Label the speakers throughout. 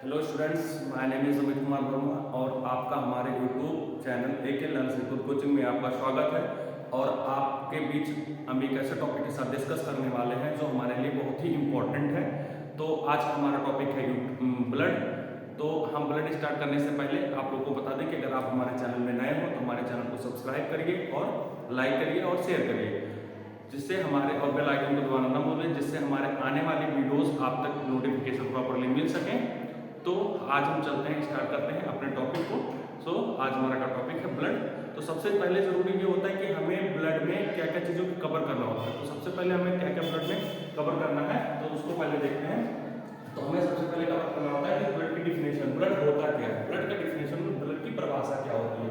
Speaker 1: Hello students, my name is Amit Kumar Verma और आपका हमारे यूट्यूब चैनल ए के लर्न सिंपल कोचिंग में आपका स्वागत है। और आपके बीच हम एक ऐसे टॉपिक के साथ डिस्कस करने वाले हैं जो हमारे लिए बहुत ही इम्पोर्टेंट है। तो आज का हमारा टॉपिक है ब्लड। तो हम ब्लड स्टार्ट करने से पहले आप लोगों को बता दें कि अगर आप हमारे चैनल में नए हो तो हमारे चैनल को सब्सक्राइब करिए और लाइक करिए और शेयर करिए, जिससे हमारे और बेल आइकन को दबाना ना भूलें, जिससे हमारे आने वाली वीडियोस आप तक नोटिफिकेशन प्रॉपरली मिल सकें। तो आज हम चलते हैं, स्टार्ट करते हैं अपने टॉपिक को। आज हमारा का टॉपिक है ब्लड। तो सबसे पहले जरूरी ये होता है कि हमें ब्लड में क्या क्या चीज़ों को कवर करना होता है। तो सबसे पहले हमें क्या क्या ब्लड में कवर करना है तो उसको पहले देखते हैं। तो हमें सबसे पहले कवर करना होता है कि ब्लड की डिफिनेशन, ब्लड होता क्या है, ब्लड का डिफिनेशन में ब्लड की परिभाषा क्या होती है।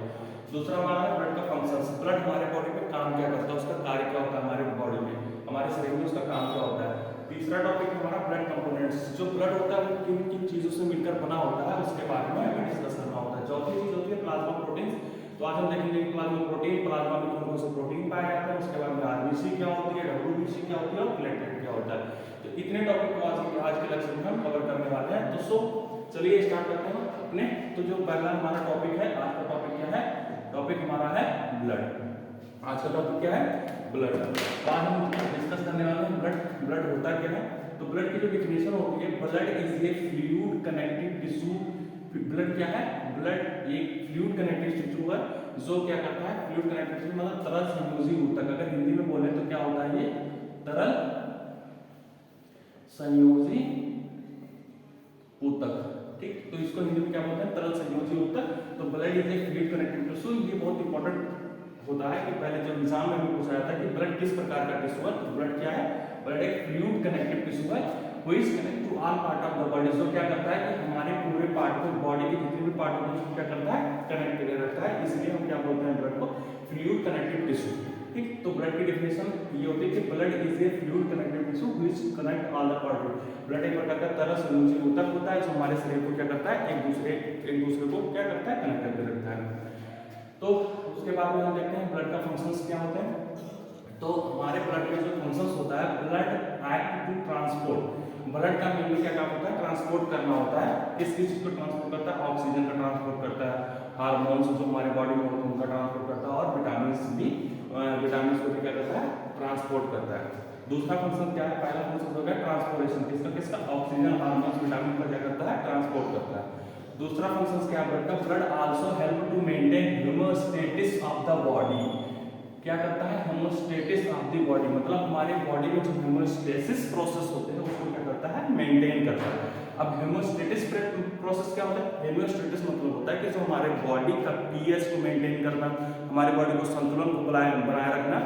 Speaker 1: दूसरा हमारा है ब्लड का फंक्शन, ब्लड हमारे बॉडी में काम क्या करता है, उसका कार्य क्या होता है, हमारे बॉडी में, हमारे शरीर में उसका काम क्या होता है। तीसरा टॉपिक हमारा ब्लड कंपोनेंट्स, जो ब्लड होता है वो किन किन चीजों से मिलकर बना होता है उसके बारे में हमें डिस्कस करना होता है। चौथी चीज होती है प्लाज्मा प्रोटीन। तो आज हम देखेंगे प्लाज्मा प्रोटीन, प्लाज्मा में कौन कौन से प्रोटीन पाए जाते हैं, उसके बाद में आरबीसी क्या होती है, डब्ल्यूबीसी क्या होती है और प्लेटलेट क्या होता है। तो इतने टॉपिक को आज के लेक्चर में हम कवर करने वाले हैं। दोस्तों चलिए स्टार्ट करते हैं अपने। तो जो पहला हमारा टॉपिक है, आज का टॉपिक क्या है, टॉपिक हमारा है ब्लड। आज का टॉपिक क्या है, ब्लड। आज हम डिस्कस करने वाले हैं ब्लड। ब्लड होता क्या है, तो ब्लड की जो डिफिनेशन होती है, blood is a fluid connective tissue. Blood क्या है, ब्लड एक फ्लूइड कनेक्टिव टिश्यू है जो क्या करता है, फ्लूइड कनेक्टिव टिश्यू मतलब तरल संयोजी ऊतक। अगर हिंदी में बोले तो क्या होता है, ये तरल संयोजी ऊतक। ठीक, तो इसको हिंदी में क्या बोलते हैं, तरल संयोजी ऊतक। तो blood is a fluid connective tissue. ये बहुत इंपॉर्टेंट होता है कि पहले जब एग्जाम में भी पूछा जाता है कि ब्लड किस प्रकार का टिश्यू है, तो ब्लड क्या है, ब्लड एक फ्लूइड कनेक्टिव टिश्यू है which connect to all part of the body. जो क्या करता है कि हमारे पूरे पार्ट को, बॉडी के जितने भी पार्ट होते हैं उसको क्या करता है, कनेक्ट करके रखता है। इसलिए हम क्या बोलते हैं ब्लड को, फ्लूइड कनेक्टिव टिश्यू। ठीक, तो ब्लड की डिफिनेशन ये होती है कि blood is a fluid connective tissue which connect all the part. Blood एक प्रकार का तरल संयोजी ऊतक होता है जो हमारे शरीर को क्या करता है, एक दूसरे को क्या करता है, कनेक्ट करके रखता है। तो उसके बाद में हम देखते हैं ब्लड का फंक्शंस क्या होते हैं। तो हमारे ब्लड का जो फंक्शंस होता है, blood act to transport. Blood का मेनली क्या काम होता है, ट्रांसपोर्ट करना होता है। किस चीज को ट्रांसपोर्ट करता है, ऑक्सीजन का ट्रांसपोर्ट करता है, हार्मोन्स जो हमारे बॉडी में होते हैं उनका ट्रांसपोर्ट करता है, और विटामिन को भी क्या करता है, ट्रांसपोर्ट करता है। दूसरा फंक्शन क्या है, पहला फंक्शन हो गया ट्रांसपोर्टेशन, किसका किसका, ऑक्सीजन, हार्मोन्स, विटामिन का क्या करता है, ट्रांसपोर्ट करता है। दूसरा फंक्शन क्या है ब्लड का, blood also help to maintain homeostasis of the body. क्या करता है, होमोस्टेटिस ऑफ द बॉडी, मतलब हमारे बॉडी में जो होमोस्टेसिस प्रोसेस होते हैं उसको क्या करता है, मेंटेन करता है। अब होमोस्टेटिस प्रोसेस क्या होता है, होमोस्टेटिस मतलब होता है कि जो हमारे बॉडी का पीएच को मेंटेन करना, हमारे बॉडी को संतुलन को बनाए रखना।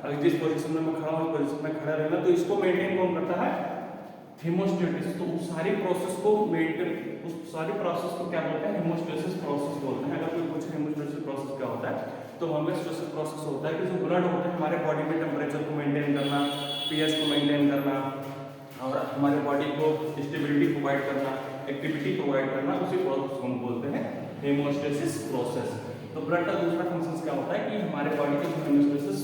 Speaker 1: अगर जिस पोजीशन में मैं खड़ा हूं उस पोजीशन में खड़ा रहना, तो इसको मेंटेन कौन करता है, हेमोस्टेटिस। तो उस सारी प्रोसेस को मेंटेन, उस सारी प्रोसेस को क्या बोलते हैं, हेमोस्टेसिस प्रोसेस बोलते हैं। अगर कोई पूछे हेमोस्टेसिस प्रोसेस क्या होता है, तो हेमोस्टेसिस प्रोसेस होता है कि जो ब्लड होते हैं हमारे बॉडी में टेम्परेचर को मेंटेन करना, पीएच को मेंटेन करना और हमारे बॉडी को स्टेबिलिटी प्रोवाइड करना, एक्टिविटी प्रोवाइड करना, उसी प्रोसेस को हम बोलते हैं हेमोस्टेसिस प्रोसेस। तो ब्लड का दूसरा फंक्शन क्या होता है कि हमारे बॉडी के जो हेमोस्टेसिस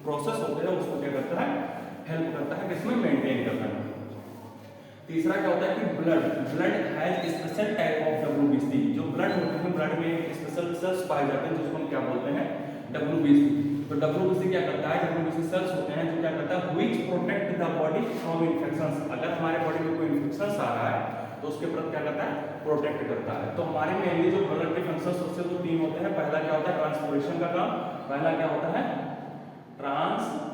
Speaker 1: प्रोसेस होते हैं उसको क्या करता है, हेल्प करता है किसमें, मेंटेन करना है। तीसरा क्या होता है कि blood has special type of WBC. जो ब्लड होते हैं, ब्लड में स्पेशल सेल्स पाए जाते हैं जिसको हम क्या बोलते हैं, डब्ल्यूबीसी। तो डब्ल्यूबीसी क्या करता है, डब्ल्यूबीसी सेल्स होते हैं जो क्या करता है, which protect the body from infections. अगर हमारे बॉडी में कोई इन्फेक्शन आ रहा है तो उसके प्रति क्या करता है, प्रोटेक्ट करता है। तो हमारे मेनली जो ब्लड के फंक्शन सबसे तो तीन होते हैं। पहला क्या होता है, ट्रांसपोर्टेशन का काम। पहला क्या होता है, ट्रांसपोर्टेशन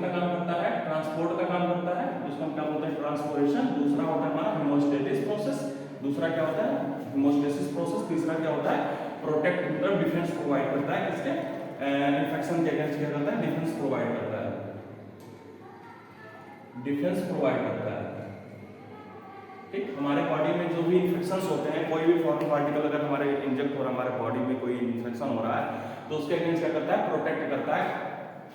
Speaker 1: का काम करता है, ट्रांसपोर्ट का काम करता है, जिसको हम क्या बोलते हैं, ट्रांसपोर्टेशन। दूसरा होता है हमारा हेमोस्टेटिस प्रोसेस। दूसरा क्या होता है, हेमोस्टेसिस प्रोसेस। तीसरा क्या होता है, प्रोटेक्ट, मतलब डिफेंस प्रोवाइड करता है, इसके इन्फेक्शन के अगेंस्ट क्या करता है, डिफेंस प्रोवाइड करता है, डिफेंस प्रोवाइड करता है। ठीक, हमारे बॉडी में जो भी इन्फेक्शंस होते हैं, कोई भी फॉरेन पार्टिकल अगर हमारे इंजेक्ट हो रहा है, हमारे बॉडी में कोई इन्फेक्शन हो रहा है तो उसके अगेंस्ट क्या करता है, प्रोटेक्ट करता है।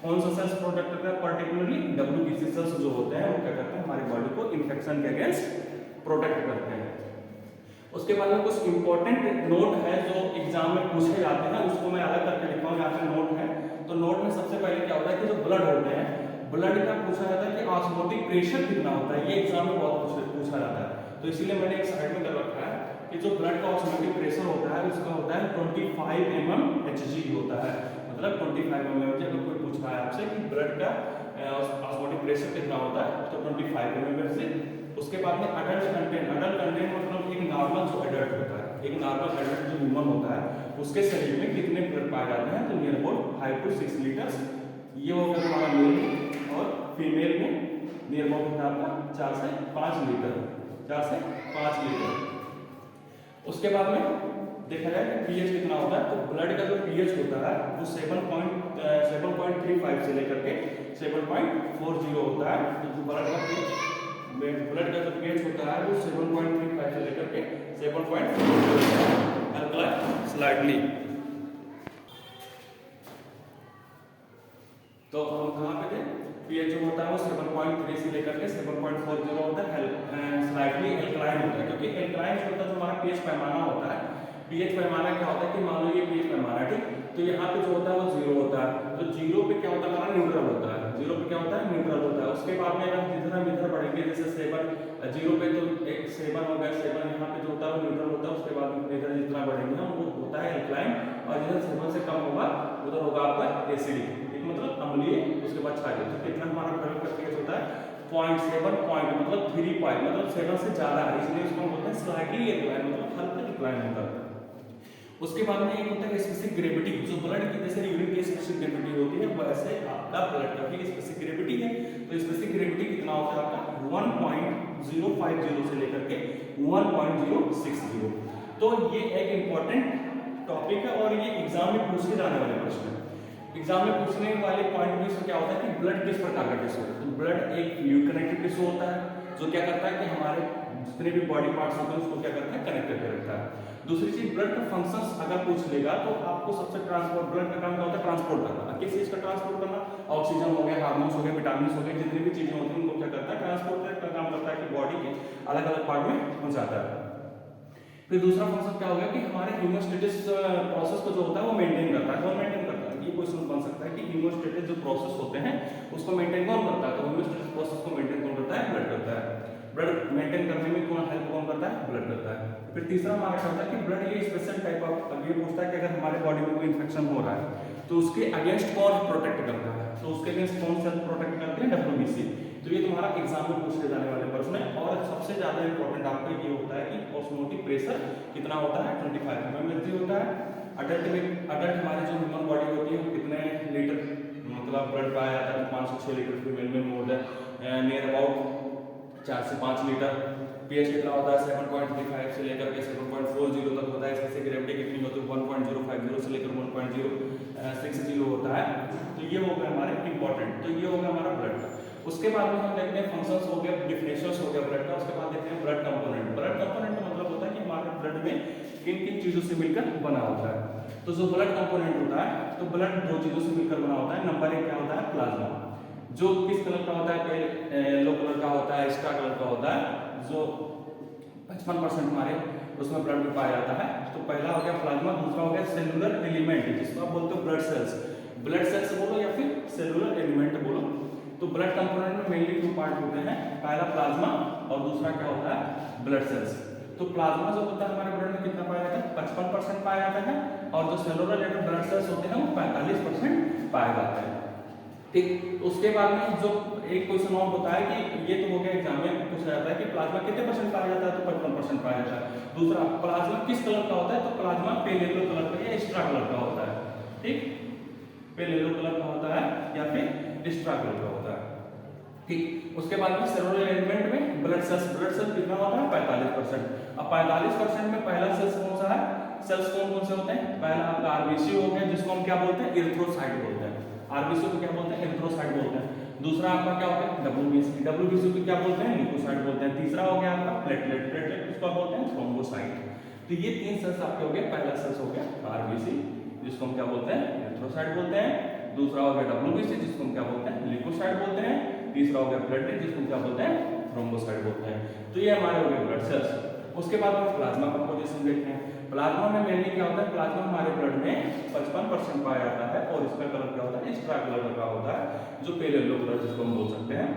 Speaker 1: कौन सा सेल्स प्रोटेक्ट करता है, पर्टिकुलरली डब्ल्यूबीसी सेल्स जो होते हैं वो क्या करते हैं, हमारी बॉडी को इन्फेक्शन के अगेंस्ट प्रोटेक्ट करते हैं। उसके बाद में कुछ इंपॉर्टेंट नोट है जो एग्जाम में पूछे जाते हैं, उसको मैं अलग करके लिखा हूँ, यहाँ पे नोट है। तो नोट में सबसे पहले क्या होता है कि जो ब्लड होते हैं, ब्लड का पूछा जाता है कि ऑस्मोटिक प्रेशर कितना होता है, ये एग्जाम में बहुत पूछा जाता है। तो इसीलिए मैंने एक साइड में कर रखा है कि जो ब्लड का ऑस्मोटिक प्रेशर होता है उसका होता है 25 mmHg होता है, मतलब 25 mmHg। अगर कोई पूछ रहा है आपसे कि ब्लड का ऑस्मोटिक प्रेशर कितना होता है तो 25 mmHg। उसके बाद में अडल्ट कंटेंट मतलब एक नॉर्मल जो एडल्ट होता है, एक नॉर्मल एडल्ट जो ह्यूमन होता है उसके शरीर में कितने ब्लड पाए जाते हैं तो नियर अबाउट 5 to 6 लीटर्स। ये हो गया हमारा मेल में, और फीमेल में नियर अबाउट होता है आपका 4 से 5 लीटर, 4 से 5 लीटर। उसके बाद में देखा जाए कि पीएच कितना होता है, तो ब्लड का जो पीएच होता है वो 7.35 से लेकर के 7.40 होता है। तो जो ब्लड का जो पीएच होता है वो 7.35 से लेकर के 7.40 होता है, अल्कलाइन स्लाइटली। तो हम कहाँ पे थे, पीएच जो होता है वो 7.3 से लेकर के 7.40 होता है, स्लाइटली एल्कलाइन होता है। क्योंकि एल्कलाइन होता है जो हमारा पीएच पैमाना होता है, पीएच पैमाना क्या होता है कि मान लो ये पीएच पैमाना है, ठीक, तो यहाँ पे जो होता है वो 0 होता है। तो 0 पे क्या होता है हमारा न्यूट्रल होता है, 0 पे क्या होता है न्यूट्रल होता है। उसके बाद में अगर जितना हम इधर बढ़ेंगे, जैसे 0 पे तो एक 7 हो गया, 7 यहाँ पे जो होता है वो न्यूट्रल होता है। उसके बाद में इधर जितना बढ़ेंगे हम वो होता है एल्कलाइन, और जिधर 7 से कम होगा उधर होगा आपका एसिडिक, मतलब अम्लीय। उसके बाद क्षारीय। तो कितना हमारा ब्लड का पीएच होता है 0.7 मतलब 3 मतलब 7 से ज्यादा है, इसलिए उसको हम बोलते हैं स्लाइटली एल्कलाइन, मतलब हल्का डिक्लाइन होता है। उसके बाद में एक होता है स्पेसिफिक ग्रेविटी, जो ब्लड की जैसे यूरिन की स्पेसिफिक ग्रेविटी होती है वैसे आपका ब्लड का भी स्पेसिफिक ग्रेविटी है। तो स्पेसिफिक ग्रेविटी कितना होता है आपका 1.050 से लेकर के 1.060। तो ये एक इंपॉर्टेंट टॉपिक है और ये एग्जाम में पूछे जाने वाले प्रश्न है। एग्जाम में पूछने वाले पॉइंट में से क्या होता है कि ब्लड किस प्रकार का टिश्यू है। तो ब्लड एक फ्लूइड कनेक्टेड टिश्यू होता है जो क्या करता है कि हमारे जितने भी बॉडी पार्ट्स होते हैं उसको क्या करता है कनेक्ट करके रखता है। दूसरी चीज ब्लड का फंक्शंस अगर पूछ लेगा तो आपको सबसे ट्रांसपोर्ट, ब्लड का काम क्या होता है ट्रांसपोर्ट करना। किस चीज का ट्रांसपोर्ट करना, ऑक्सीजन हो गया, हार्मोन्स हो गए, विटामिन हो गए, जितनी भी चीजें होती हैं उनको क्या करता है ट्रांसपोर्ट का काम करता है कि बॉडी के अलग अलग पार्ट में पहुंचाता है। फिर दूसरा फंक्शन क्या होगा कि हमारे हीमोस्टेटिस प्रोसेस को जो होता है वो मेंटेन करता है। कौन मेंटेन करता है, ये क्वेश्चन बन सकता है कि हीमोस्टेटिस जो प्रोसेस होते हैं उसको मेंटेन कौन करता है। तो हीमोस्टेटिस प्रोसेस को मेंटेन कौन करता है, ब्लड करता है। ब्लड मेंटेन करने में कौन हेल्प कौन करता है, ब्लड करता है। फिर तीसरा हमारा क्या होता है कि ब्लड ये स्पेशल टाइप ऑफ, अब ये पूछता है कि अगर हमारे बॉडी में कोई इन्फेक्शन हो रहा है तो उसके अगेंस्ट कौन प्रोटेक्ट करता है, तो उसके अगेंस्ट कौन सेल प्रोटेक्ट करते हैं, WBC। तो ये तुम्हारा एग्जाम में पूछे जाने वाले प्रश्न है। और सबसे ज्यादा इंपॉर्टेंट आपका ये होता है कि ऑस्मोटिक प्रेशर कितना होता है 25 mmHg होता है। अडल्ट हमारे जो ह्यूमन बॉडी होती है वो कितने लीटर मतलब ब्लड पाया जाता है, 5 से 6 लीटर, फीमेल में मोर देन नियर अबाउट 4 से 5 लीटर। पीएच कितना होता है 7.35 से लेकर के 7.40 तक होता है। इसकी ग्रेविटी कितनी होती है 1.050 से लेकर 1.060 होता है। तो ये हो गया हमारे इंपॉर्टेंट, तो ये हो गया हमारा ब्लड का। उसके बाद में हम देखते हैं फंक्शंस हो गया, डिफिनेशंस हो गया ब्लड का। उसके बाद देखते हैं ब्लड कंपोनेंट। ब्लड कंपोनेंट का मतलब होता है कि हमारे ब्लड में किन किन चीजों से मिलकर बना होता है। तो जो ब्लड कंपोनेंट होता है तो ब्लड 2 चीजों से मिलकर बना होता है। नंबर 1 क्या होता है प्लाज्मा, जो किस कलर का होता है, येलो कलर का होता है, एक्स्ट्रा कलर का होता है, जो 55% हमारे उसमें ब्लड में पाया जाता है। तो पहला हो गया प्लाज्मा। दूसरा हो गया सेलुलर एलिमेंट, जिसको आप बोलते हो ब्लड सेल्स। ब्लड सेल्स बोलो या फिर सेलुलर एलिमेंट बोलो। तो ब्लड कंपोनेंट में मेनली 2 पार्ट होते हैं, पहला प्लाज्मा और दूसरा क्या होता है ब्लड सेल्स। तो प्लाज्मा जो होता है हमारे ब्लड में कितना पाया जाता है 55% पाया जाता है, और जो सेलुलर ब्लड सेल्स होते हैं वो 45% पाए जाते हैं। ठीक, उसके बाद में जो एक क्वेश्चन और होता है कि ये तो हो गया एग्जाम में पूछा जाता है कि प्लाज्मा कितने परसेंट पाया जाता है, तो 55% पाया जाता है। दूसरा प्लाज्मा किस कलर का होता है, तो प्लाज्मा पेल येलो कलर का या एक्स्ट्रा कलर का होता है। ठीक, पेल येलो कलर का होता है या फिर एक्स्ट्रा कलर का होता है। ठीक, उसके बाद में सेलुलर एलिमेंट में ब्लड सेल कितना होता है 45%। अब 45% में पहला सेल्स कौन सा है, सेल्स कौन कौन से होते हैं, पहला आपका आरबीसी हो गया जिसको हम क्या बोलते हैं एरिथ्रोसाइट बोलते हैं। आरबीसी को क्या बोलते हैं एरिथ्रोसाइट बोलते हैं। दूसरा आपका क्या होता है डब्ल्यूबीसी को क्या बोलते हैं ल्यूकोसाइट बोलते हैं। तीसरा हो गया आपका प्लेटलेट किसको बोलते हैं थ्रोम्बोसाइट। तो ये 3 सेल्स आपके हो गए। पहला सेल्स हो गया आरबीसी जिसको हम क्या बोलते हैं एरिथ्रोसाइट बोलते हैं। दूसरा हो गया डब्ल्यूबीसी जिसको हम क्या बोलते हैं ल्यूकोसाइट बोलते हैं। तीसरा हो गया प्लेटलेट जिसको हम क्या बोलते हैं थ्रोम्बोसाइट बोलते हैं। तो ये हमारे हो गए ब्लड सेल्स। उसके बाद हम प्लाज्मा कंपोजिशन देखते हैं। प्लाज्मा में मेनली क्या होता है, प्लाज्मा हमारे ब्लड में 55% पाया जाता है और इसका कलर क्या होता है एक्स्ट्रा कलर का होता है, जो पेल येलो कलर जिसको हम बोल सकते हैं।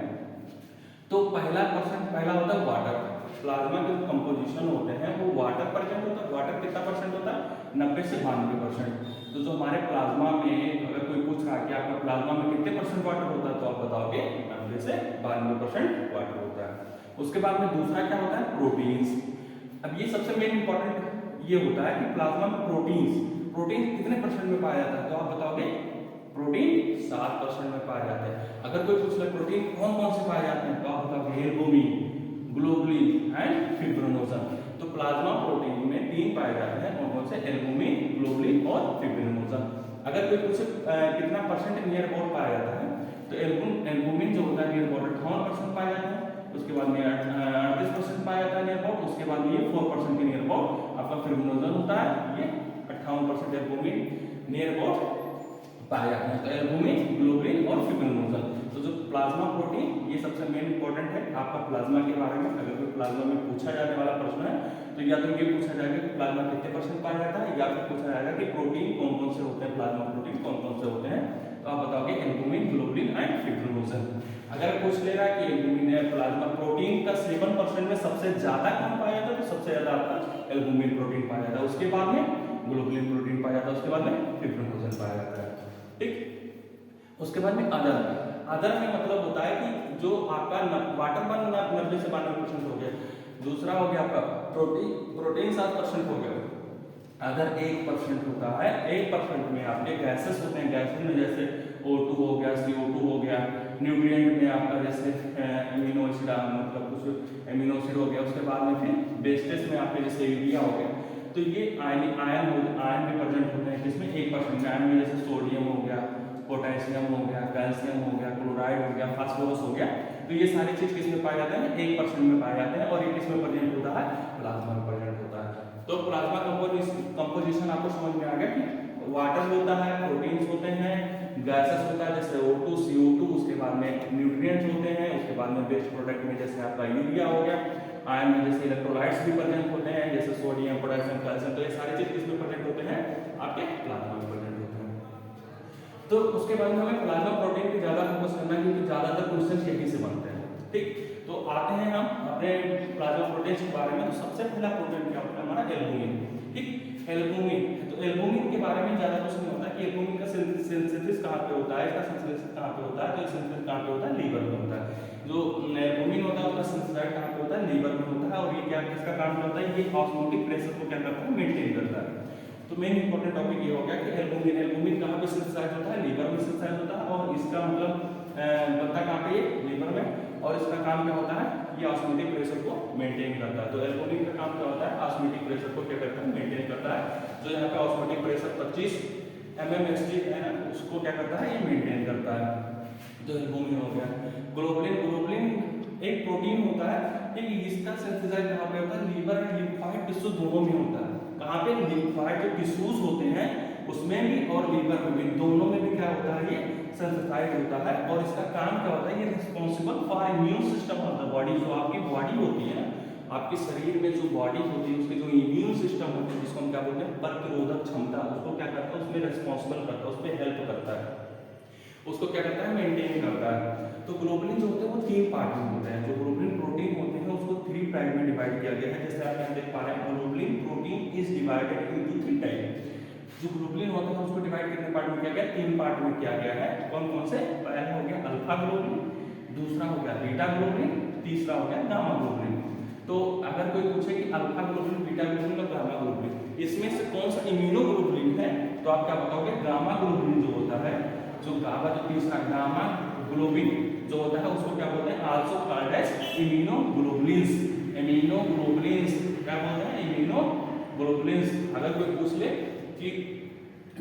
Speaker 1: तो पहला होता है वाटर। प्लाज्मा के जो कंपोजिशन होते हैं वो वाटर प्रेजेंट होता है। वाटर कितना परसेंट होता है? 90 से 92%। तो जो हमारे प्लाज्मा में अगर कोई पूछ रहा है कि आपका प्लाज्मा में कितने परसेंट वाटर होता है, तो आप बताओगे 90 से 92% वाटर होता है। उसके बाद में दूसरा क्या होता है? प्रोटीन्स। अब ये सबसे मेन इंपॉर्टेंट ये होता है कि प्लाज्मा में प्रोटीन कितने परसेंट में पाया जाता है, तो आप बताओगे प्रोटीन 7% में पाए जाते हैं। अगर कोई पूछ ले प्रोटीन कौन कौन से पाए जाते हैं, तो आप बताओगे एल्बुमिन, ग्लोबुलिन एंड फिब्रिनोजन। तो प्लाज्मा प्रोटीन में 3 पाए जाते हैं, कौन कौन से? एल्बुमिन, ग्लोबुलिन और फिब्रिनोजन। अगर कोई पूछे कितना परसेंट नियर अबाउट पाया जाता है, तो एल्बुमिन जो होता है नियर अबाउट 58% पाया जाता है। उसके बाद में 38% पाया जाता है नियर अबाउट। उसके बाद में ये 4% के नियर अबाउट आपका फिब्रिनोजन होता है, ये 58% एल्बुमिन नियर अबाउट पाया जाता है। तो एल्बुमिन, ग्लोबुलिन और फिब्रिनोजन। तो जो प्लाज्मा प्रोटीन ये सबसे मेन इंपॉर्टेंट है आपका प्लाज्मा के बारे में। अगर कोई प्लाज्मा में पूछा जाने वाला प्रश्न है तो या तो ये पूछा जाएगा कि प्लाज्मा कितने परसेंट पाया जाता है, या फिर पूछा जाएगा कि प्रोटीन कौन कौन से होते हैं, प्लाज्मा प्रोटीन कौन कौन से होते हैं, तो आप बताओगे एल्बुमिन, ग्लोबुलिन एंड फिब्रिनोजन। अगर पूछ ले रहा है कि एल्बुमिन है प्लाज्मा प्रोटीन का 7% में सबसे ज्यादा कौन पाया जाता है, तो सबसे ज्यादा आपका एल्बुमिन प्रोटीन पाया जाता है। उसके बाद में ग्लोबुलिन प्रोटीन पाया जाता है, उसके बाद में फिब्रिनोजन पाया जाता है। ठीक। उसके बाद में अदर में मतलब होता है कि जो आपका वाटर 90 से 92% हो गया। दूसरा हो गया आपका प्रोटीन 7% हो गया। अदर 1% होता है। 1% में आपके गैसेस होते हैं। गैसेस में जैसे O2 हो गया, CO2 हो गया। न्यूट्रिएंट में आपका जैसे एमिनो एसिड, मतलब कुछ एमिनो एसिड हो गया। उसके बाद में फिर बेस्टेस में आपके जैसे यूरिया हो गया। तो ये आयन भी प्रेजेंट होते हैं जिसमें 1% में। आयन में जैसे सोडियम हो गया, पोटेशियम हो गया, कैल्शियम हो गया, क्लोराइड हो गया, फास्फोरस हो गया। तो ये सारी चीज किसमें पाए जाते हैं? 1% में पाए जाते हैं। और ये किसमें प्रेजेंट होता है? प्लाज्मा में प्रेजेंट होता है। तो प्लाज्मा कंपोजिशन आपको समझ में आ गया कि वाटर होता है, प्रोटीन्स होते हैं, गैसेस होता है जैसे O2, CO2, उसके बाद में न्यूट्रिएंट्स होते हैं, उसके बाद में वेस्ट प्रोडक्ट में जैसे आपका यूरिया हो गया। आयन में जैसे इलेक्ट्रोलाइट्स भी प्रेजेंट होते हैं जैसे सोडियम, पोटेशियम, कैल्शियम। तो ये सारी चीज किसमें प्रेजेंट होते हैं? आपके प्लाज्मा में प्रेजेंट होते हैं। तो उसके बाद में हमें प्लाज्मा प्रोटीन पे ज्यादा फोकस करना है क्योंकि ज्यादातर क्वेश्चन यही से बनते हैं। ठीक। तो आते हैं हम अपने प्लाज्मा प्रोटीन के बारे में। तो सबसे पहला प्रोटीन क्या होता है? हमारा एल्बुमिन। ठीक। एल्बुमिन। तो एल्बुमिन के बारे में ज्यादा कुछ नहीं होता कि एल्बुमिन का सिंथेसिस कहाँ पे होता है, इसका सिंथेसिस कहाँ पे होता है। तो सिंथेसिस कहाँ पे होता है? लीवर में होता है। जो एल्बुमिन होता है उसका सिंथेसाइज कहाँ पे होता है? लीवर में होता है। और ये क्या किसका काम करता है? ये ऑस्मोटिक प्रेशर को क्या करता है? मेंटेन करता है। तो मेन इंपॉर्टेंट टॉपिक ये हो गया कि एल्बुमिन कहाँ पे सिंथेसाइज होता है? लीवर में सिंथेसाइज होता है। और इसका मतलब बनता कहाँ पे? लीवर में। और इसका काम क्या होता है? ये ऑस्मोटिक प्रेशर को मेंटेन करता है। तो एल्बुमिन का काम क्या होता है? ऑस्मोटिक प्रेशर को क्या करता है? मेंटेन करता है। जो यहाँ पे ऑस्मोटिक प्रेशर 25 mmHg है ना, उसको क्या करता है? ये मेंटेन करता है। जो एल्बुमिन हो गया। ग्लोबुलिन एक प्रोटीन होता है, ठीक। इसका सिंथेसाइज कहाँ पे होता है? लीवर एंड लिम्फोइड टिश्यू दोनों में होता है। कहाँ पे? लिम्फोइड जो टिश्यूज होते हैं उसमें भी और लीवर में भी, दोनों में भी क्या होता है? ये सिंथेसाइज होता है। और इसका काम क्या होता है? ये responsible for immune system of the body. जो आपकी बॉडी होती है, आपके शरीर में जो बॉडी होती है, उसके जो इम्यून सिस्टम होता है, जिसको हम क्या बोलते हैं? प्रतिरोधक क्षमता, उसको क्या करता है? उसमें रिस्पॉन्सिबल करता है, उसमें हेल्प करता है, उसको क्या करता है? मेंटेन करता है। तो ग्लोबुलिन जो होते हैं वो 3 पार्ट में होते हैं। जो ग्लोबुलिन प्रोटीन होते हैं उसको 3 टाइप में डिवाइड किया गया है। जैसे आप यहाँ देख पा रहे हैं, globulin protein is divided into 3 type. जो ग्लोबुलिन होते हैं उसको डिवाइड कितने पार्ट में किया गया? 3 पार्ट में किया गया है। कौन कौन से? पहला हो गया अल्फा ग्लोबुलिन, दूसरा हो गया बीटा ग्लोबुलिन, तीसरा हो गया गामा ग्लोबुलिन। तो अगर कोई पूछे कि अल्फा ग्लोबुलिन, बीटा ग्लोबुलिन और गामा ग्लोबुलिन, इसमें से कौन सा इम्यूनोग्लोबुलिन है, तो आप क्या बताओगे? गामा ग्लोबुलिन जो होता है, जो तीसरा गामा ग्लोबुलिन जो होता है उसको क्या बोलते हैं? Also called as immunoglobulins. Immunoglobulins क्या बोलते हैं? इम्यूनोग्लोबुलिन्स। अगर कोई पूछ ले कि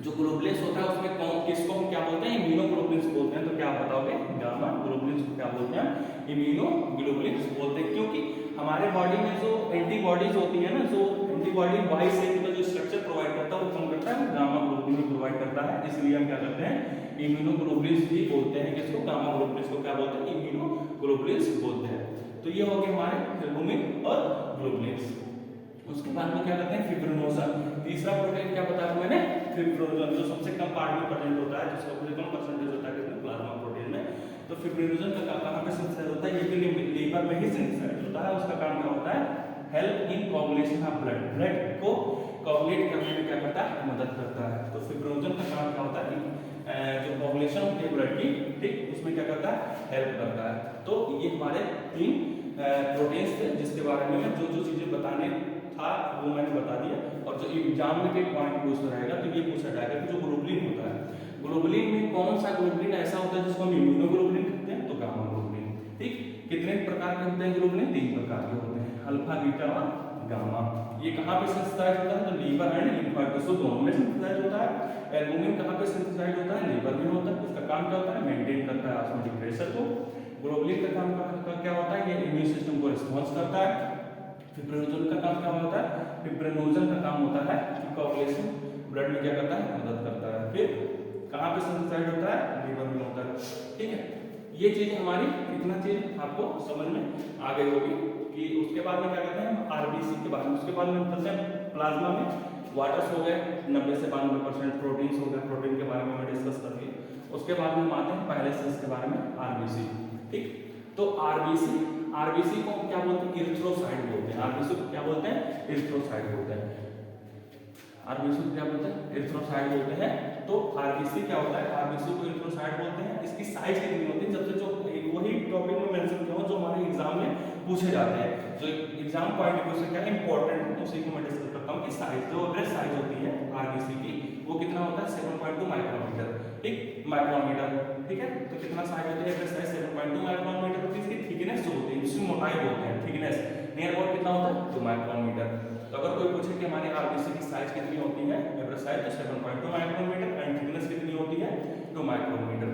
Speaker 1: जो ग्लोबुलिन्स होता है उसमें किसको हम क्या बोलते हैं? इम्यूनोग्लोबुलिन्स बोलते हैं। तो क्या बताओगे? गामा ग्लोबुलिन्स को क्या बोलते हैं? इम्यूनोग्लोबुलिन्स बोलते हैं। क्योंकि हमारे बॉडी में जो एंटीबॉडीज होती है ना, जो एंटीबॉडी वाई सेल का जो स्ट्रक्चर प्रोवाइड करता है वो कौन करता है? गामा ग्लोबुलिन प्रोवाइड करता है। इसलिए हम क्या करते हैं? इम्यूनोग्लोबुलिन्स भी बोलते हैं। किसको? गामा ग्लोबुलिन्स को क्या बोलते हैं? इम्यूनोग्लोबुलिन्स बोलते हैं। तो ये हो गए हमारे एल्बुमिन और ग्लोबुलिन्स। उसके बाद में क्या करते हैं? फिब्रिनोजन। तीसरा प्रोटीन क्या बताया था मैंने? फिब्रिनोजन, जो सबसे कम पार्ट में प्रेजेंट होता है, जिसका सबसे कम परसेंटेज होता है किसमें? प्लाज्मा प्रोटीन में। तो फिब्रिनोजन का कहाँ पे सिंथेसाइज होता है? ये भी लीवर में ही सिंथेसाइज होता है। होता है उसका काम क्या होता है, help in coagulation of blood, blood को कोगुलेट करने में क्या करता है, मदद करता है। तो फिब्रिनोजन का काम क्या होता है कि जो कोगुलेशन होती है ब्लड की, ठीक, उसमें क्या करता है, हेल्प करता है। तो ये हमारे 3 प्रोटीन्स थे जिसके बारे में जो जो चीजें बताने था वो मैंने बता दिया। और जो एग्जाम में कोई पॉइंट पूछा रहेगा तो ये पूछा जाएगा कि जो ग्लोबुलिन होता है, ग्लोबुलिन में कौन सा ग्लोबुलिन ऐसा होता है जिसको हम इम्यूनोग्लोबुलिन कहते हैं, तो गामा ग्लोबुलिन, ठीक। कितने प्रकार के होते हैं ग्लोबुलिन, 3 प्रकार के होते हैं, अल्फा, बीटा और गामा। ये कहाँ पे सिंथेसाइज होता है, तो लीवर एंड लिम्फोइड टिश्यू दोनों में सिंथेसाइज होता है। एल्बुमिन कहाँ पे सिंथेसाइज होता है, लीवर में होता है। इसका काम क्या होता है, मेंटेन करता है ऑस्मोटिक प्रेशर को। ग्लोबुलिन का काम क्या होता है, ये इम्यून सिस्टम को रिस्पॉन्स करता है। फिब्रिनोजन का काम क्या होता है, फिब्रिनोजन का काम होता है कि कोगुलेशन ब्लड में क्या करता है, मदद करता है। फिर कहाँ पे सिंथेसाइज होता है, लीवर में होता है, ठीक है। ये चीज हमारी, इतना चीज आपको समझ में आ गई होगी कि उसके बाद में क्या करते हैं हम आरबीसी के बारे में, उसके बाद में चलते हैं प्लाज्मा में। वाटर्स हो गए 90 से 92%, प्रोटीन्स हो गए, प्रोटीन के बारे में मैं डिस्कस कर लिया। उसके बाद में हम आते हैं पहले सेल्स के बारे में, आरबीसी, ठीक। तो आरबीसी को क्या बोलते हैं, इरिथ्रोसाइट बोलते हैं। आरबीसी को क्या बोलते हैं, इरिथ्रोसाइट बोलते हैं। आरबीसी को क्या बोलते हैं, इरिथ्रोसाइट बोलते हैं। तो आरबीसी क्या होता है, आरबीसी को इरिथ्रोसाइट बोलते हैं। इसकी साइज कितनी होती है, सबसे जो वही टॉपिक में मेंशन किया हूं जो हमारे एग्जाम में पूछे जाते हैं, जो एग्जाम पॉइंट ऑफ व्यू से क्या इंपॉर्टेंट है, उसी को मैं डिस्कस करता हूं कि साइज, जो एवरेज साइज होती है आरबीसी की, वो कितना होता है, 7.2 माइक्रोमीटर, ठीक, माइक्रोमीटर, ठीक है। तो कितना साइज होती है, एवरेज साइज 7.2 माइक्रोमीटर होती है। इसकी थिकनेस जो होती है, इसकी मोटाई बोलते हैं थिकनेस, नियर अबाउट कितना होता है, 2 माइक्रोमीटर। तो अगर कोई पूछे कि हमारी आरबीसी की साइज कितनी होती है, एवरेज साइज, तो 7.2 माइक्रोमीटर एंड थिकनेस कितनी होती है, 2 माइक्रोमीटर।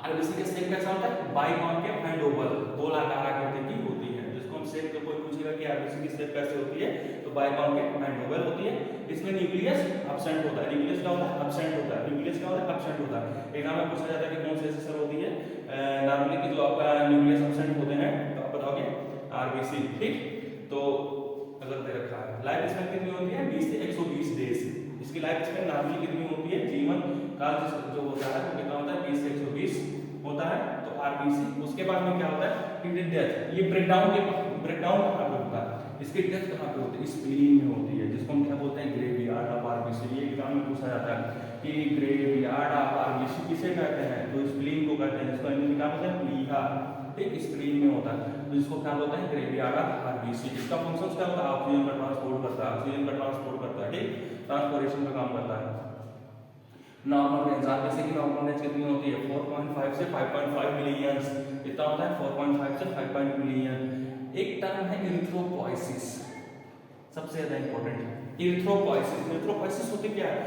Speaker 1: आरबीसी का शेप कैसा होता है, बाइकॉन्केव एंड ओवल, गोलाकार आकृति की होती है। जिसको हम शेप, कोई पूछेगा कि आरबीसी की शेप कैसे होती है, तो बाइकॉन्केव एंड ओवल होती है। इसमें न्यूक्लियस एब्सेंट होता है, न्यूक्लियस क्या होता है, एब्सेंट होता है, न्यूक्लियस क्या होता है, एब्सेंट होता है। एग्जाम में पूछा जाता है कि कौन सी सेल होती है नॉर्मली की जो आपका न्यूक्लियस एब्सेंट होते हैं, तो आप बताओगे आरबीसी, ठीक। तो अगर दे रखा है लाइफ स्पैन कितनी होती है, 20 से 120 डेज। इसकी लाइफ स्पैन नॉर्मली कितनी होती है, जीवन काल जो होता है वो कितना होता है, 20 से 120 होता है। तो आरबीसी, उसके बाद में क्या होता है, इनकी डेथ, ये ब्रेकडाउन कहाँ पे होता है, इसकी डेथ कहाँ पे होती है, स्प्लीन में होती है, जिसको हम क्या बोलते हैं, ग्रेवयार्ड ऑफ आरबीसी। ये एग्जाम में पूछा जाता है कि ग्रेवयार्ड ऑफ आरबीसी किसे कहते हैं, तो स्प्लीन को कहते हैं, जिसको हिंदी में क्या बोलते हैं, प्लीहा, ठीक, स्प्लीन में होता है। तो इसको क्या बोलते हैं, ग्रेवयार्ड ऑफ आरबीसी। इसका फंक्शन क्या होता है, ऑक्सीजन का ट्रांसपोर्ट करता है, ऑक्सीजन का ट्रांसपोर्ट करता है, ठीक, ट्रांसपोर्टेशन का काम करता है। नॉर्मल रेंज, आरबीसी की नॉर्मल रेंज कितनी होती है, 4.5 से 5.5 मिलियन, कितना होता है, 4.5 से 5 मिलियन। एक टर्म है इरिथ्रोपोइसिस, सबसे ज्यादा इंपॉर्टेंट, इरिथ्रोपोइसिस। इरिथ्रोपोइसिस होती क्या है,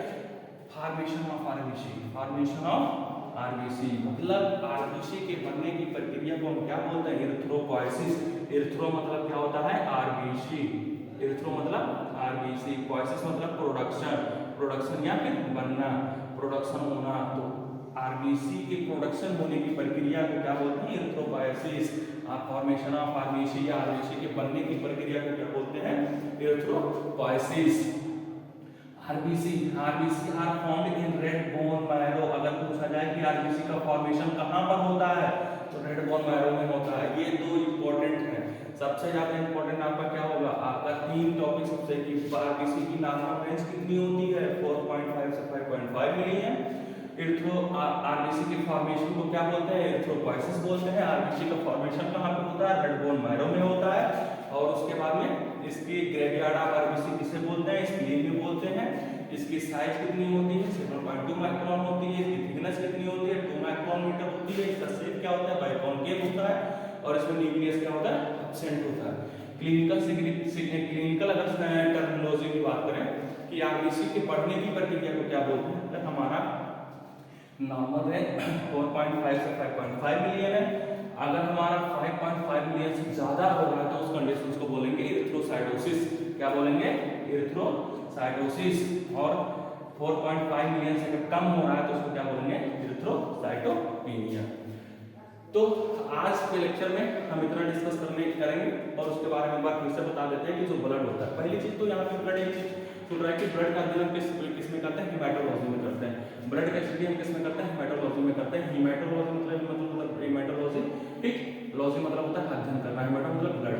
Speaker 1: formation of RBC, formation of RBC, मतलब आरबीसी के बनने की प्रक्रिया को हम क्या बोलते हैं, इरिथ्रोपोइसिस। इरिथ्रो मतलब क्या होता है, आरबीसी, इरिथ्रो मतलब आरबीसी, पोइसिस मतलब प्रोडक्शन, प्रोडक्शन या फिर बनना, प्रोडक्शन होना। तो आरबीसी के प्रोडक्शन होने की प्रक्रिया को क्या बोलते हैं, इरिथ्रोपोइसिस। फॉर्मेशन ऑफ आरबीसी या आरबीसी के बनने की प्रक्रिया को क्या बोलते हैं, erythropoiesis. RBC are found in red bone marrow. अगर पूछा जाए कि आरबीसी का फॉर्मेशन कहां पर होता है, तो रेड बोन मैरो में होता है। ये दो इंपॉर्टेंट है। सबसे ज्यादा इंपॉर्टेंट आपका क्या होगा, आपका 3 टॉपिक सबसे कि आरबीसी की नॉर्मल रेंज कितनी होती है, 4.5 से 5.5 मिलियन। आरबीसी के फॉर्मेशन को क्या बोलते हैं, इरिथ्रोपोइसिस बोलते हैं। आरबीसी का फॉर्मेशन कहां पे होता है, रेड बोन मैरो में होता है। और उसके बाद में इसकी ग्रेवयार्ड ऑफ आरबीसी किसे बोलते हैं, स्प्लीन में बोलते हैं। इसकी साइज कितनी होती है, 7.2 माइक्रोन होती है। इसकी थिकनेस कितनी होती है, 2 माइक्रोमीटर होती है। इसका शेप क्या होता है, बाइकॉन्केव होता है। और इसमें न्यूक्लियस क्या होता है, एब्सेंट होता है। क्लिनिकल अगर टर्मिनोलॉजी की बात करें कि आरबीसी के बढ़ने की प्रक्रिया को क्या बोलते हैं, तो हमारा नॉर्मल है 4.5 से 5.5 मिलियन है। अगर हमारा 5.5 मिलियन से ज्यादा हो रहा है तो उस कंडीशन को बोलेंगे इरिथ्रोसाइटोसिस। क्या बोलेंगे, इरिथ्रोसाइटोसिस। और 4.5 मिलियन से अगर कम हो रहा है तो उसको क्या बोलेंगे, इरिथ्रोसाइटोपेनिया। तो आज के लेक्चर में हम इतना डिस्कस करेंगे और उसके बारे में एक बार फिर से बता देते हैं कि जो ब्लड होता है। पहली चीज तो यहाँ पे ब्लड, एक चीज सुन रहा है कि ब्लड का अध्ययन किसमें करते हैं, हेमाटोलॉजी में करते हैं। ब्लड का स्टडी हम किसमें करते हैं, हेमाटोलॉजी में करते हैं। हेमाटोलॉजी मतलब हेमाटोलॉजी, ठीक, लॉजी मतलब होता है अध्ययन करना, हेमाटो मतलब ब्लड,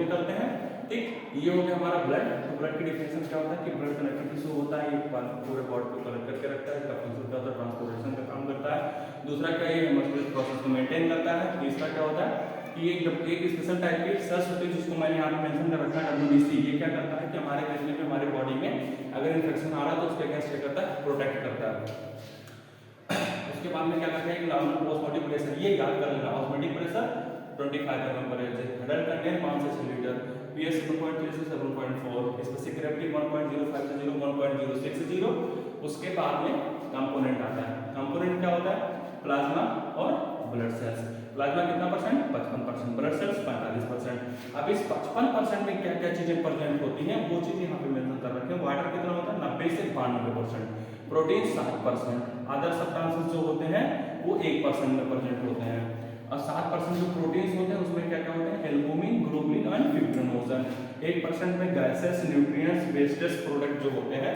Speaker 1: निकलते हैं। ठीक, ये हो गया हमारा ब्लड। तो ब्लड की डिफिनेशन क्या होता है कि ब्लड कनेक्टिव टिश्यू होता है, ये पूरे बॉडी को कनेक्ट करके रखता है, इसका फंक्शन क्या होता है, ट्रांसपोर्टेशन का काम करता है। दूसरा क्या, ये हेमोस्टेसिस प्रोसेस को मेंटेन करता है। तीसरा क्या होता है कि ये जब एक स्पेशल टाइप की सेल्स होती है जिसको मैंने यहाँ पे मेंशन कर रखा है WBC, ये क्या करता है कि हमारे शरीर में, हमारे बॉडी में अगर इन्फेक्शन आ रहा है तो उसके अगेंस्ट क्या करता है, प्रोटेक्ट करता है। उसके बाद में क्या करता है कि नॉर्मल ऑस्मोटिक प्रेशर, ये याद कर लेना, ऑस्मोटिक प्रेशर 25 mm पर एडल्ट कंटेन 5 से 6 लीटर, पीएच 7.3 से 7.4, स्पेसिफिक ग्रेविटी 1.05 से 1.06 से 0। उसके बाद में कंपोनेंट आता है। कंपोनेंट क्या होता है, प्लाज्मा और ब्लड सेल्स। प्लाज्मा कितना परसेंट, 55%, ब्लड सेल्स 45%। अब इस 55% में क्या क्या चीजें प्रेजेंट होती हैं वो चीज यहाँ पे मेंशन कर रखे हैं। वाटर कितना होता है, 90 से 92%, प्रोटीन 7%, अदर सब्सटेंसेस जो होते हैं वो 1% में प्रेजेंट होते हैं। और 7% जो प्रोटीन्स होते हैं उसमें क्या क्या होते हैं, एल्बुमिन, ग्लोबुलिन और फिब्रिनोजन। 1% में गैसेस, न्यूट्रिएंट्स, वेस्टेज प्रोडक्ट जो होते हैं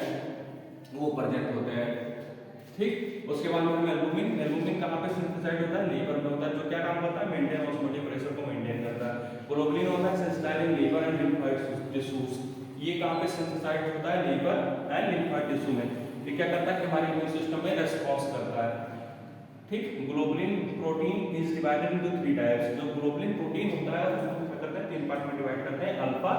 Speaker 1: वो प्रेजेंट होते हैं। ठीक, उसके बाद में एल्बुमिन, एल्बुमिन कहाँ पे सिंथेसाइज होता है, लीवर में होता है, जो क्या काम करता है, मेंटेन ऑस्मोटिक प्रेशर को मेंटेन करता है। ग्लोबुलिन होता है synthesize in liver and lymphoid tissues, ये कहाँ पे सिंथेसाइज होता है, लीवर एंड लिम्फोइड टिश्यू में। ये क्या करता है कि हमारे इम्यून सिस्टम में रेस्पॉन्स करता है। ठीक, globulin protein is divided into 3 types. जो ग्लोबुलिन प्रोटीन होता है उसको क्या करते हैं, 3 पार्ट में डिवाइड करते हैं, अल्फा,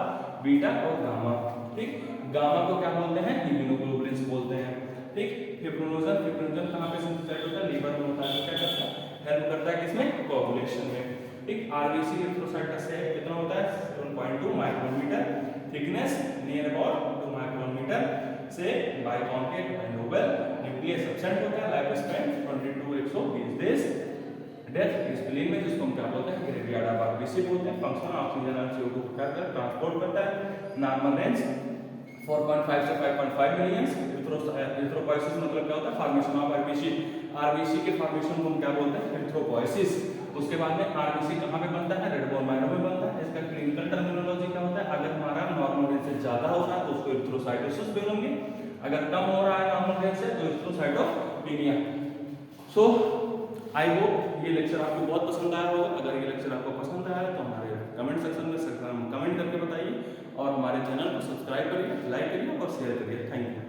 Speaker 1: बीटा और गामा। ठीक, गामा को क्या बोलते हैं, इम्यूनोग्लोबुलिन्स बोलते हैं। ठीक, फिब्रिनोजन, फिब्रिनोजन कहाँ पे सिंथेसाइज होता है, लीवर में होता है, क्या करता है, हेल्प करता है किसमें, कोआगुलेशन में। ठीक, आरबीसी एरिथ्रोसाइट का शेप कितना होता है, 7.2 micrometre, thickness near about 2 micrometre से biconcave and oval, nucleus absent होता है, life span 22 120 days, death spleen में जिसको हम क्या बोलते हैं, ग्रेवियार्ड ऑफ आरबीसी बोलते हैं। फंक्शन ऑक्सीजन और CO2 को क्या करता है, ट्रांसपोर्ट करता है। नॉर्मल रेंज 4.5 से 5.5 मिलियंस। एरिथ्रोपोइसिस मतलब क्या होता है, फॉर्मेशन ऑफ आरबीसी। आरबीसी के फॉर्मेशन को हम क्या बोलते हैं, एरिथ्रोपोइसिस। उसके बाद में आरबीसी कहाँ पे बनता है, रेड बोन मायरो में बनता है। इसका क्लिनिकल टर्मिनोलॉजी क्या होता है, अगर हमारा नॉर्मल रेंज से ज्यादा हो रहा है तो उसको एरिथ्रोसाइटोसिस बोलेंगे, अगर कम हो रहा है नॉर्मल रेंज से तो एरिथ्रोसाइटोपिनिया। सो आई होप ये लेक्चर आपको बहुत पसंद आया होगा। अगर ये लेक्चर आपको पसंद आया तो हमारे कमेंट सेक्शन में कमेंट करके बताइए और हमारे चैनल को सब्सक्राइब करिए, लाइक करिए और शेयर करिए। Thank you.